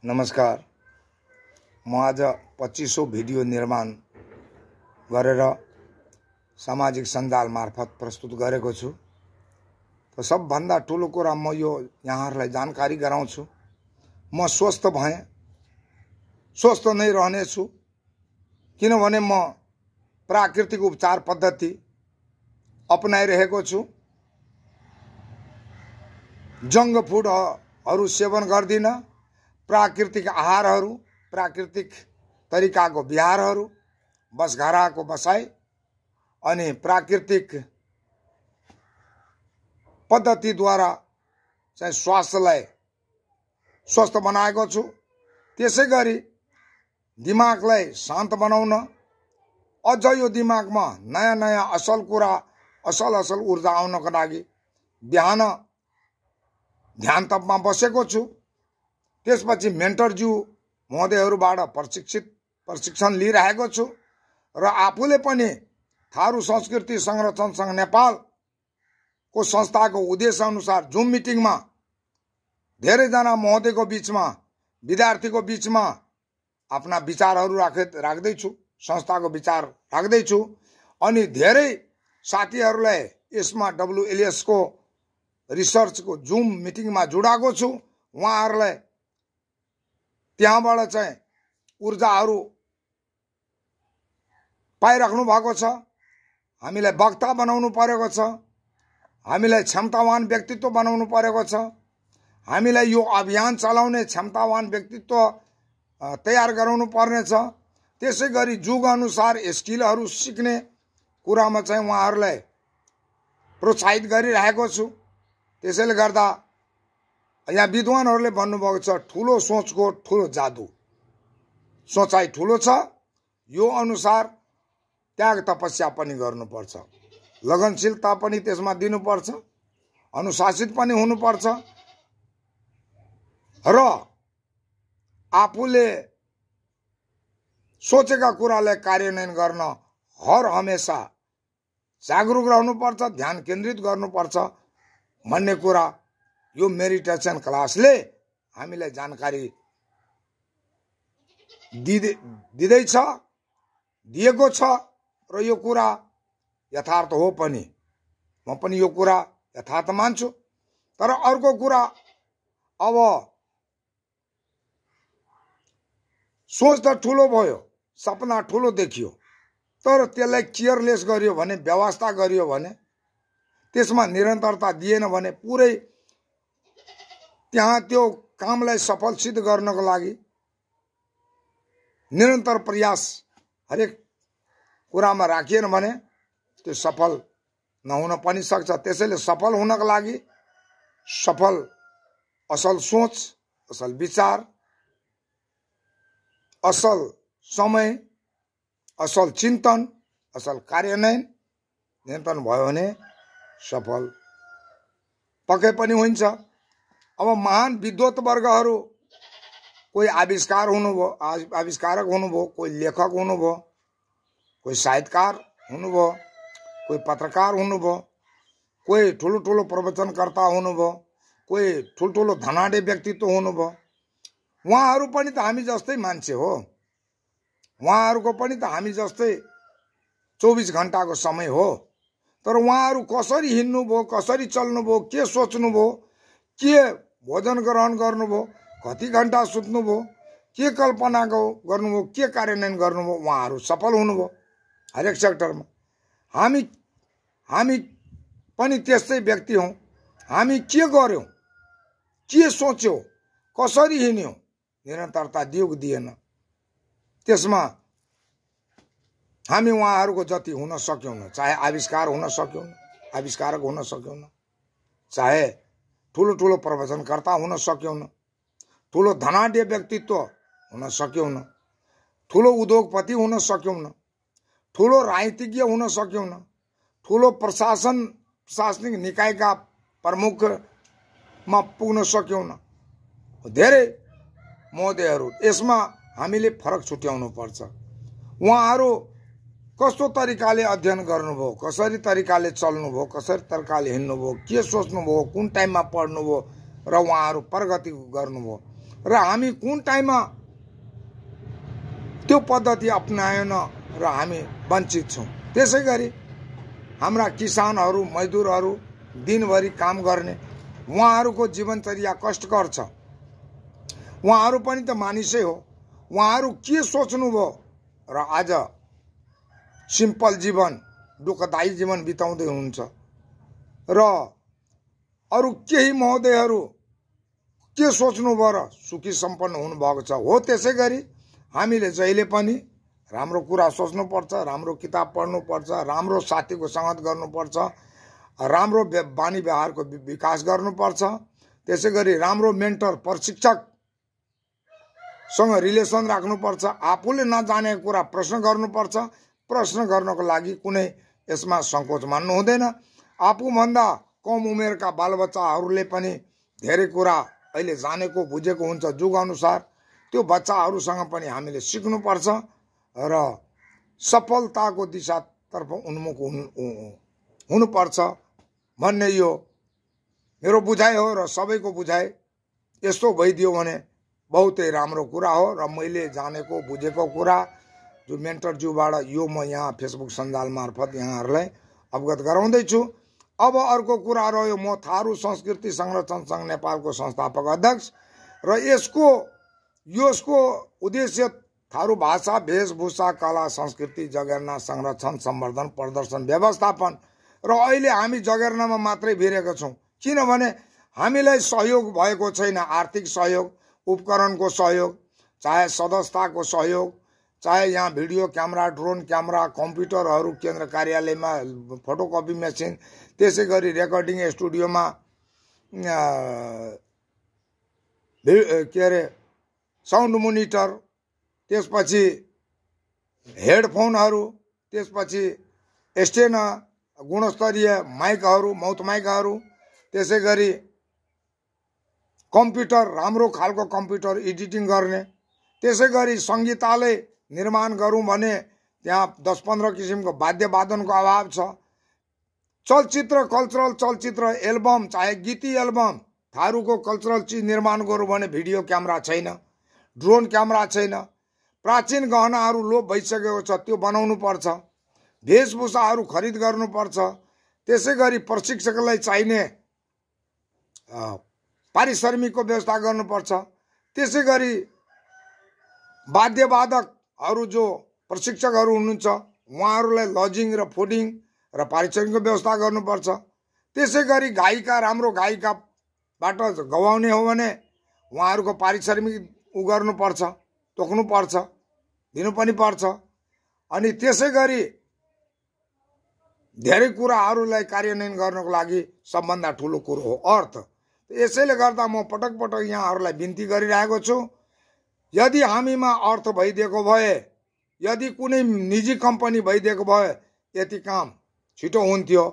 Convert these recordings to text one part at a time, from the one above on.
नमस्कार। म आज 2500 भिडियो निर्माण गरेर सामाजिक सञ्जाल मार्फत प्रस्तुत गरेको छु। त सबभन्दा ठुलो कुरा म यो यहाँहरूलाई जानकारी गराउँछु। म स्वस्थ भएँ, स्वस्थ नै रहनेछु, किनभने म प्राकृतिक उपचार पद्धति अपनाइरहेको छु। जङ्क फुडहरू सेवन गर्दिन। प्राकृतिक आहारहरू, प्राकृतिक तरिकाको बिहारहरू, बसघराको बसाई अनि प्राकृतिक पद्धतिद्वारा चाहिँ स्वास्थ्यलाई स्वस्थ बनाएको छु। त्यसै गरी दिमागलाई शान्त बनाउन, अझ यो दिमागमा नयाँ नयाँ असल कुरा, असल ऊर्जा आउनको लागि बिहान ध्यान तपमा बसेको छु। त्यसपछि मेन्टरज्यू महोदयहरूबाट प्रशिक्षण लिइरहेको छु र आफूले पनि थारू संस्कृति संरक्षण संघ नेपालको संस्थाको उद्देश्य अनुसार जुम मिटिङमा धेरैजना महोदयको बीचमा, विद्यार्थीको बीचमा आफ्ना विचारहरू राख्दैछु, संस्थाको विचार राख्दैछु। अनि धेरै साथीहरूलाई यसमा WLS को रिसर्चको जुम मिटिङमा जोडाएको छु। उहाँहरूलाई त्यहाँबाट चाहिँ ऊर्जाहरू पाइराख्नु भएको छ। हामीलाई वक्ता बनाउनु परेको छ, हामीलाई क्षमतावान व्यक्तित्व बनाउनु परेको छ, हामीलाई यो अभियान चलाउने क्षमतावान व्यक्तित्व तयार गराउनु पर्नेछ। त्यसै गरी जुग अनुसार स्किलहरू सिक्ने कुरामा चाहिँ उहाँहरूलाई प्रोत्साहित गरिरहेको छु। त्यसैले गर्दा यहाँ विद्वानहरूले भन्नुभएको छ, ठुलो सोचको ठुलो जादु। सोचाइ ठुलो छ, यो अनुसार त्याग तपस्या पनि गर्नुपर्छ, लगनशीलता पनि त्यसमा दिनुपर्छ, अनुशासित पनि हुनुपर्छ र आफूले सोचेका कुरालाई कार्यान्वयन गर्न हर हमेशा जागरुक रहनुपर्छ, ध्यान केन्द्रित गर्नुपर्छ भन्ने कुरा यो मेडिटेसन क्लासले हामीलाई जानकारी दिँदैछ, दिएको छ र यो कुरा यथार्थ हो पनि। म पनि यो कुरा यथार्थ मान्छु। तर अर्को कुरा, अब सोच त ठुलो भयो, सपना ठुलो देखियो, तर त्यसलाई केयरलेस गरियो भने, व्यवस्था गरियो भने, त्यसमा निरन्तरता दिएन भने पुरै त्यहाँ त्यो कामलाई सफल सिद्ध गर्नको लागि निरन्तर प्रयास हरेक कुरामा राखिएन भने त्यो सफल नहुन पनि सक्छ। त्यसैले सफल हुनको लागि असल सोच, असल विचार, असल समय, असल चिन्तन, असल कार्यान्वयन निरन्तन भयो भने सफल पक्कै पनि हुन्छ। अब महान विद्वत वर्गहरू, कोही आविष्कारक हुनुभयो, कोही लेखक हुनुभयो, कोही साहित्यकार हुनुभयो, कोही पत्रकार हुनुभयो, कोही ठुलो प्रवचनकर्ता हुनुभयो, कोही ठुलो धनाढ्य व्यक्तित्व हुनुभयो। उहाँहरू पनि त हामी जस्तै मान्छे हो। उहाँहरूको पनि त हामी जस्तै 24 घण्टाको समय हो। तर उहाँहरू कसरी हिँड्नुभयो, कसरी चल्नुभयो, के सोच्नुभयो, के भोजन ग्रहण गर्नुभयो, कति घण्टा सुत्नुभयो, के कल्पना गर्नुभयो, के कार्यान्वयन गर्नुभयो, उहाँहरू सफल हुनुभयो हरेक सेक्टरमा। हामी पनि त्यस्तै व्यक्ति हौँ। हामी के गर्यौँ, के सोच्यौँ, कसरी हिँड्यौँ, निरन्तरता दियो कि दिएन, त्यसमा हामी उहाँहरूको जति हुन सक्यौँ। चाहे आविष्कारक हुन सक्यौँ, चाहे ठुलो प्रवचनकर्ता हुन सक्यौँ, ठुलो धनाढ्य व्यक्तित्व हुन सक्यौँ, ठुलो उद्योगपति हुन सक्यौँ, ठुलो राजनीतिज्ञ हुन सक्यौँ, ठुलो प्रशासनिक निकायका प्रमुखमा पुग्न सक्यौँ। धेरै महोदयहरू, यसमा हामीले फरक छुट्याउनु पर्छ। उहाँहरू कस्तो तरिकाले अध्ययन गर्नुभयो, कसरी तरिकाले चल्नुभयो, कसरी तरिकाले हिँड्नुभयो, के सोच्नुभयो, कुन टाइममा पढ्नुभयो र उहाँहरू प्रगति गर्नुभयो, र हामी कुन टाइममा त्यो पद्धति अपनाएन र हामी वञ्चित छौँ। त्यसै गरी हाम्रा किसानहरू, मजदुरहरू दिनभरि काम गर्ने, उहाँहरूको जीवनचर्या कष्टकर छ। उहाँहरू पनि त मानिसै हो। उहाँहरू के सोच्नुभयो र आज सिम्पल जीवन, दुःखदायी जीवन बिताउँदै हुनुहुन्छ। र अरू केही महोदयहरू के सोच्नुभयो र सुखी सम्पन्न हुनुभएको छ। हो त्यसै गरी हामीले जहिले पनि राम्रो कुरा सोच्नुपर्छ, राम्रो किताब पढ्नुपर्छ, राम्रो साथीको सङ्गत गर्नुपर्छ, राम्रो बानी व्यवहारको विकास गर्नुपर्छ। त्यसै गरी राम्रो मेन्टर, प्रशिक्षकसँग रिलेसन राख्नुपर्छ। आफूले नजानेको कुरा प्रश्न गर्नुपर्छ। प्रश्न गर्नको लागि कुनै यसमा सङ्कोच मान्नु हुँदैन। आफूभन्दा कम उमेरका बालबच्चाहरूले पनि धेरै कुरा अहिले जानेको बुझेको हुन्छ। जुग अनुसार त्यो बच्चाहरूसँग पनि हामीले सिक्नुपर्छ र सफलताको दिशातर्फ उन्मुख हुनुपर्छ भन्ने यो मेरो बुझाइ हो। र सबैको बुझाइ यस्तो भइदियो भने बहुतै राम्रो कुरा हो। र मैले जानेको बुझेको कुरा जो मेन्टरज्यूबाट यो म यहाँ फेसबुक सञ्जाल मार्फत यहाँहरूलाई अवगत गराउँदैछु। अब अर्को कुरा रह्यो, म थारू संस्कृति संरक्षण सङ्घ नेपालको संस्थापक अध्यक्ष र यसको उद्देश्य थारू भाषा, वेशभूषा, कला, संस्कृति, जगेर्ना संरक्षण, सम्वर्धन, प्रदर्शन, व्यवस्थापन। र अहिले हामी जगेर्नामा मात्रै भिरेका छौँ, किनभने हामीलाई सहयोग भएको छैन। आर्थिक सहयोग, उपकरणको सहयोग, चाहे सदस्यताको सहयोग, चाहे यहाँ भिडियो क्यामेरा, ड्रोन क्यामेरा, कम्प्युटरहरू केन्द्र कार्यालयमा, फोटोकपी मेसिन, त्यसै गरी रेकर्डिङ स्टुडियोमा साउन्ड मोनिटर, त्यसपछि हेडफोनहरू, त्यसपछि स्टेन गुणस्तरीय माइकहरू, माउथ माइकहरू, त्यसै गरी कम्प्युटर, राम्रो खालको कम्प्युटर एडिटिङ गर्ने, त्यसै गरी सङ्गीतालय निर्माण गरौँ भने त्यहाँ 10-15 किसिमको वाद्यवादनको अभाव छ। चलचित्र, कल्चरल चलचित्र एल्बम, चाहे गीती एल्बम, थारूको कल्चरल चिज निर्माण गरौँ भने भिडियो क्यामेरा छैन, ड्रोन क्यामेरा छैन। प्राचीन गहनाहरू लोप भइसकेको छ, त्यो बनाउनु पर्छ। वेशभूषाहरू खरिद गर्नुपर्छ। त्यसै गरी प्रशिक्षकलाई चाहिने पारिश्रमिकको व्यवस्था गर्नुपर्छ। त्यसै गरी वाद्यवादकहरू जो प्रशिक्षकहरू हुनुहुन्छ उहाँहरूलाई लजिङ र फुडिङ र पारिश्रमिकको व्यवस्था गर्नुपर्छ। त्यसै गरी गायिका, राम्रो गायिकाबाट गवाउने हो भने उहाँहरूको पारिश्रमिक गर्नुपर्छ, तोक्नुपर्छ, दिनु पनि पर्छ। अनि त्यसै गरी धेरै कुराहरूलाई कार्यान्वयन गर्नको लागि सबभन्दा ठुलो कुरो हो अर्थ। यसैले गर्दा म पटक पटक यहाँहरूलाई बिन्ती गरिरहेको छु, यदि हामीमा अर्थ भइदिएको भए, यदि कुनै निजी कम्पनी भइदिएको भए यति काम छिटो हुन्थ्यो।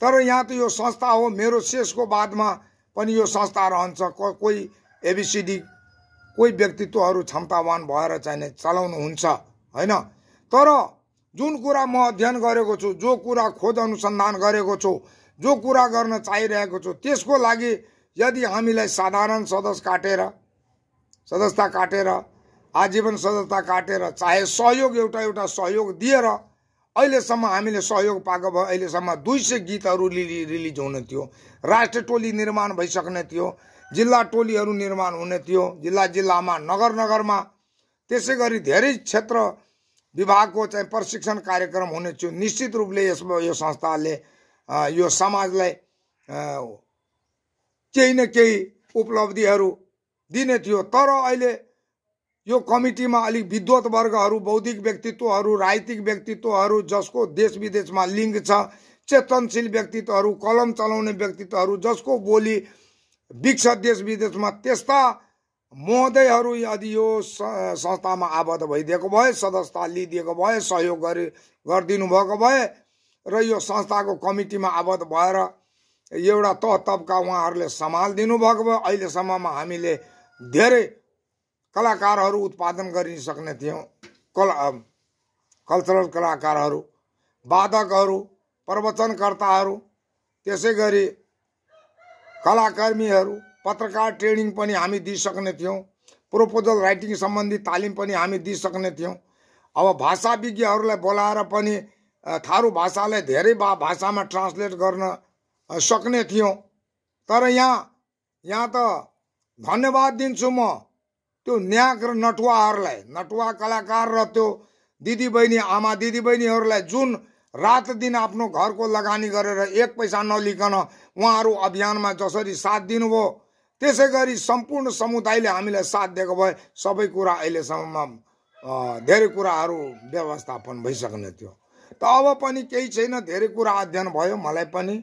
तर यहाँ त यो संस्था हो, मेरो शेषको बादमा पनि यो संस्था रहन्छ। कोही एबिसिडी, कोही व्यक्तित्वहरू क्षमतावान भएर चाहिँ चलाउनुहुन्छ होइन। तर जुन कुरा म अध्ययन गरेको छु, जो कुरा खोज अनुसन्धान गरेको छु, जो कुरा गर्न चाहिरहेको छु, त्यसको लागि यदि हामीलाई साधारण सदस्यता काटेर, आजीवन सदस्यता काटेर, चाहे सहयोग एउटा सहयोग दिएर अहिलेसम्म हामीले सहयोग पाएको भए अहिलेसम्म 200 गीतहरू रिलिज हुने थियो, राष्ट्रिय टोली निर्माण भइसक्ने थियो, जिल्ला टोलीहरू निर्माण हुने थियो, जिल्लामा, नगरमा। त्यसै गरी धेरै क्षेत्र विभागको चाहिँ प्रशिक्षण कार्यक्रम हुने थियो। निश्चित रूपले यो संस्थाले यो समाजलाई केही न केही उपलब्धिहरू दिने थियो। तर अहिले यो कमिटीमा अलिक विद्वत वर्गहरू, बौद्धिक व्यक्तित्वहरू, राजनीतिक व्यक्तित्वहरू, जसको देश विदेशमा लिङ्क छ, चेतनशील व्यक्तित्वहरू, कलम चलाउने व्यक्तित्वहरू, जसको बोली विक्ष देश विदेशमा, त्यस्ता महोदयहरू यदि यो संस्थामा आबद्ध भइदिएको भए, सदस्यता लिइदिएको भए, सहयोग गरिदिनु भएको भए र यो संस्थाको कमिटीमा आबद्ध भएर एउटा तह तबका उहाँहरूले सम्हालिदिनु भएको भए अहिलेसम्ममा हामीले धेरै कलाकारहरू उत्पादन गरिसक्ने थियौँ। कल्चरल कलाकारहरू, वादकहरू, प्रवचनकर्ताहरू, त्यसै गरी कलाकर्मीहरू, पत्रकार ट्रेनिङ पनि हामी दिइसक्ने थियौँ, प्रोपोजल राइटिङ सम्बन्धी तालिम पनि हामी दिइसक्ने थियौँ। अब भाषाविज्ञहरूलाई बोलाएर पनि थारू भाषालाई धेरै भाषामा ट्रान्सलेट गर्न सक्ने थियौँ। तर यहाँ त धन्यवाद दिन्छु म त्यो न्याक र नटुवाहरूलाई, नटुवा कलाकार र त्यो दिदीबहिनी आमा दिदीबहिनीहरूलाई जुन रात दिन आफ्नो घरको लगानी गरेर एक पैसा नलिकन उहाँहरू अभियानमा जसरी साथ दिनुभयो, त्यसै गरी सम्पूर्ण समुदायले हामीलाई साथ दिएको भए सबै कुरा अहिलेसम्म धेरै कुराहरू व्यवस्थापन भइसक्ने थियो। त अब पनि केही छैन, धेरै कुरा अध्ययन भयो मलाई पनि।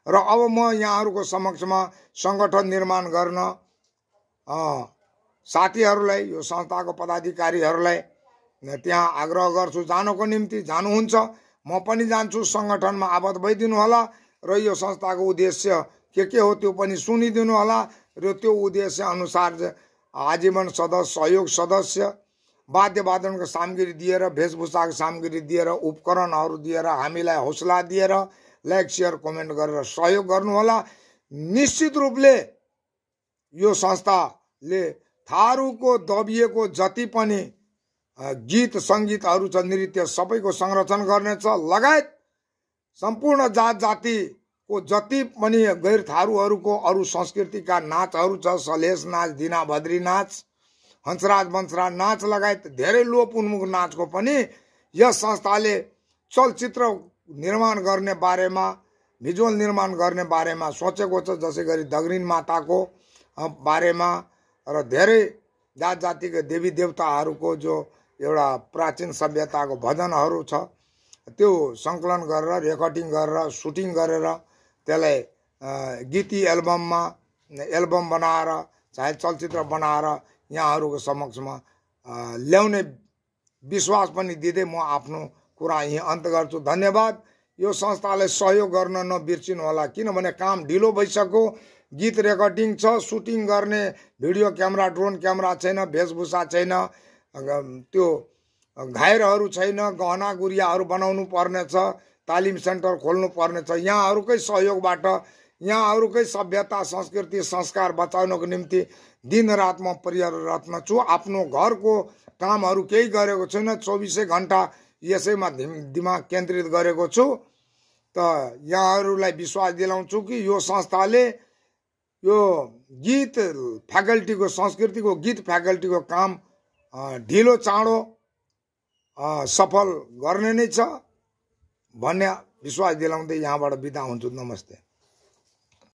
र अब म यहाँहरूको समक्षमा सङ्गठन निर्माण गर्न साथीहरूलाई, यो संस्थाको पदाधिकारीहरूलाई त्यहाँ आग्रह गर्छु जानको निम्ति। जानुहुन्छ, म पनि जान्छु, सङ्गठनमा आबद्ध भइदिनु होला र यो संस्थाको उद्देश्य के हो त्यो पनि सुनिदिनु होला र त्यो उद्देश्य अनुसार आजीवन सहयोग सदस्य वाद्यवादनको सामग्री दिएर, वेशभूषाको सामग्री दिएर, उपकरणहरू दिएर, हामीलाई हौसला दिएर लाइक सेयर कमेन्ट गरेर सहयोग गर्नुहोला। निश्चित रूपले यो संस्थाले थारूको दबिएको जति पनि गीत सङ्गीतहरू छ, नृत्य सबैको संरक्षण गर्नेछ, लगायत सम्पूर्ण जात जातिको जति पनि गैर थारूहरूको अरू संस्कृतिका नाचहरू छ, सलेस नाच, दिना भद्री नाच, हंसराज वंशराज नाच लगायत धेरै लोप उन्मुख नाचको पनि यस संस्थाले चलचित्र निर्माण गर्ने बारेमा, भिजुअल निर्माण गर्ने बारेमा सोचेको छ। जसै गरी दगरिन माताको बारेमा र धेरै जात जातिको देवी देवताहरूको जो एउटा प्राचीन सभ्यताको भजनहरू छ त्यो सङ्कलन गरेर, रेकर्डिङ गरेर, सुटिङ गरेर त्यसलाई गीती एल्बम बनाएर चाहे चलचित्र बनाएर यहाँहरूको समक्षमा ल्याउने विश्वास पनि दिँदै म आफ्नो कुरा यहीँ अन्त गर्छु। धन्यवाद। यो संस्थालाई सहयोग गर्न नबिर्सिनु होला, किनभने काम ढिलो भइसक्यो। गीत रेकर्डिङ छ, सुटिङ गर्ने भिडियो क्यामेरा, ड्रोन क्यामेरा छैन, वेशभूषा छैन, त्यो घायरहरू छैन, गहना गुडियाहरू बनाउनु पर्नेछ, तालिम सेन्टर खोल्नु पर्नेछ। यहाँहरूकै सहयोगबाट यहाँहरूकै सभ्यता, संस्कृति, संस्कार बचाउनको निम्ति दिनरात म प्रयत्नरत छु। आफ्नो घरको कामहरू केही गरेको छैन, 24 घण्टा यसैमा दिमाग केन्द्रित गरेको छु। त यहाँहरूलाई विश्वास दिलाउँछु कि यो संस्थाले यो गीत फ्याकल्टीको, संस्कृतिको गीत फ्याकल्टीको काम ढिलो चाँडो सफल गर्ने नै छ भन्ने विश्वास दिलाउँदै यहाँबाट बिदा हुन्छु। नमस्ते।